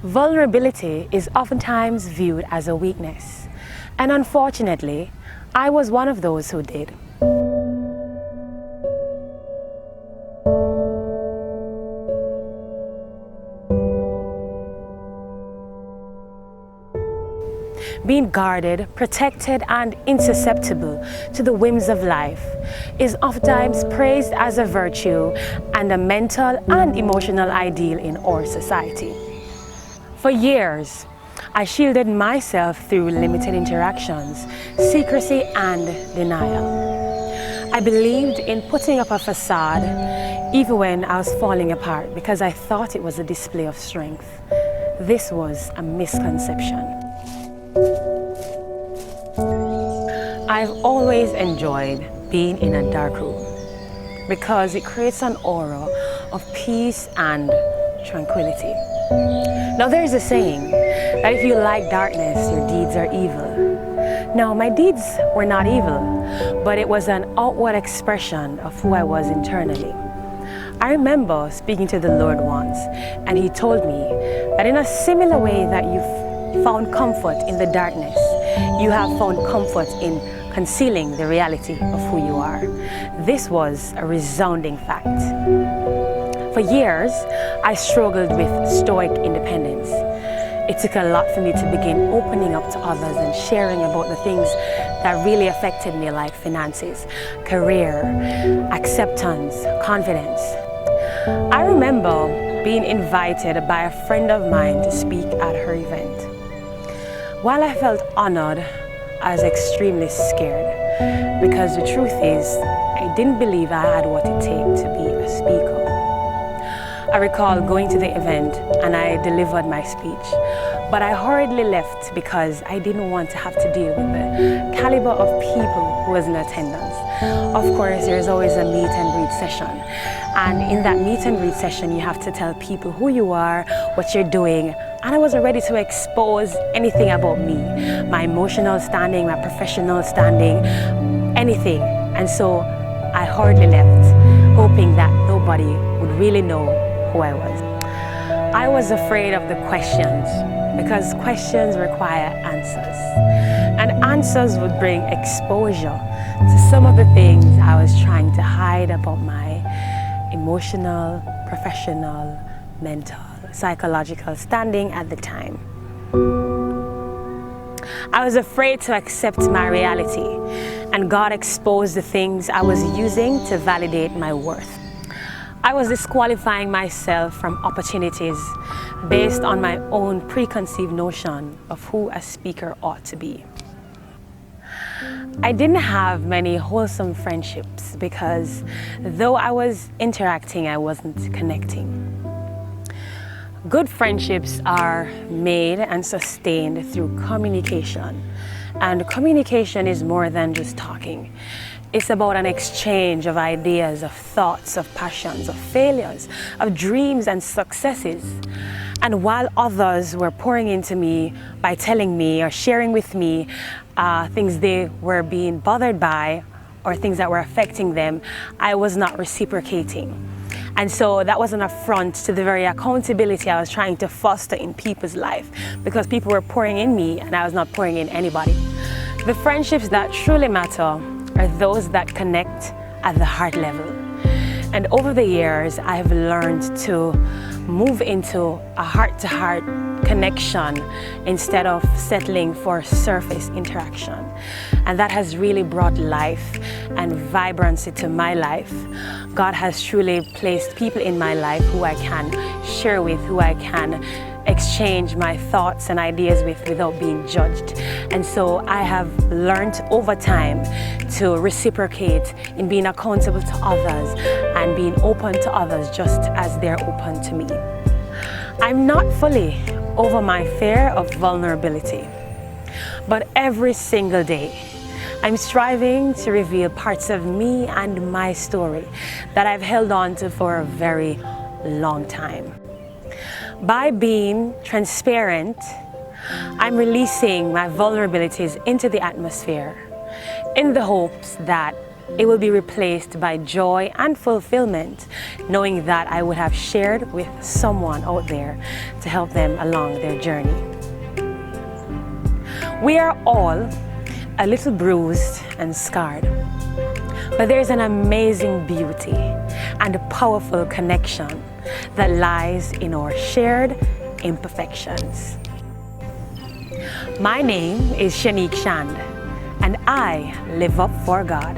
Vulnerability is oftentimes viewed as a weakness, and unfortunately, I was one of those who did. Being guarded, protected, and insusceptible to the whims of life is oftentimes praised as a virtue and a mental and emotional ideal in our society. For years, I shielded myself through limited interactions, secrecy, and denial. I believed in putting up a facade even when I was falling apart because I thought it was a display of strength. This was a misconception. I've always enjoyed being in a dark room because it creates an aura of peace and tranquility. Now there's a saying that if you like darkness, your deeds are evil. Now my deeds were not evil, but it was an outward expression of who I was internally. I remember speaking to the Lord once, and He told me that in a similar way that you found comfort in the darkness, you have found comfort in concealing the reality of who you are. This was a resounding fact. For years, I struggled with stoic independence. It took a lot for me to begin opening up to others and sharing about the things that really affected me, like finances, career, acceptance, confidence. I remember being invited by a friend of mine to speak at her event. While I felt honored, I was extremely scared because the truth is, I didn't believe I had what it takes to be a speaker. I recall going to the event and I delivered my speech, but I hurriedly left because I didn't want to have to deal with the caliber of people who was in attendance. Of course, there's always a meet and greet session, and in that meet and greet session, you have to tell people who you are, what you're doing, and I wasn't ready to expose anything about me, my emotional standing, my professional standing, anything. And so I hurriedly left, hoping that nobody would really know who I was. I was afraid of the questions because questions require answers, and answers would bring exposure to some of the things I was trying to hide about my emotional, professional, mental, psychological standing at the time. I was afraid to accept my reality, and God exposed the things I was using to validate my worth. I was disqualifying myself from opportunities based on my own preconceived notion of who a speaker ought to be. I didn't have many wholesome friendships because though I was interacting, I wasn't connecting. Good friendships are made and sustained through communication, and communication is more than just talking. It's about an exchange of ideas, of thoughts, of passions, of failures, of dreams and successes. And while others were pouring into me by telling me or sharing with me things they were being bothered by or things that were affecting them, I was not reciprocating. And so that was an affront to the very accountability I was trying to foster in people's life, because people were pouring in me and I was not pouring in anybody. The friendships that truly matter are those that connect at the heart level. And over the years, I have learned to move into a heart-to-heart connection instead of settling for surface interaction. And that has really brought life and vibrancy to my life. God has truly placed people in my life who I can share with, who I can exchange my thoughts and ideas with without being judged. And so I have learned over time to reciprocate in being accountable to others and being open to others just as they're open to me. I'm not fully over my fear of vulnerability, but every single day I'm striving to reveal parts of me and my story that I've held on to for a very long time. By being transparent, I'm releasing my vulnerabilities into the atmosphere in the hopes that It will be replaced by joy and fulfillment, knowing that I would have shared with someone out there to help them along their journey. We are all a little bruised and scarred, but there's an amazing beauty and a powerful connection that lies in our shared imperfections. My name is Shanique Shand, and I live up for God.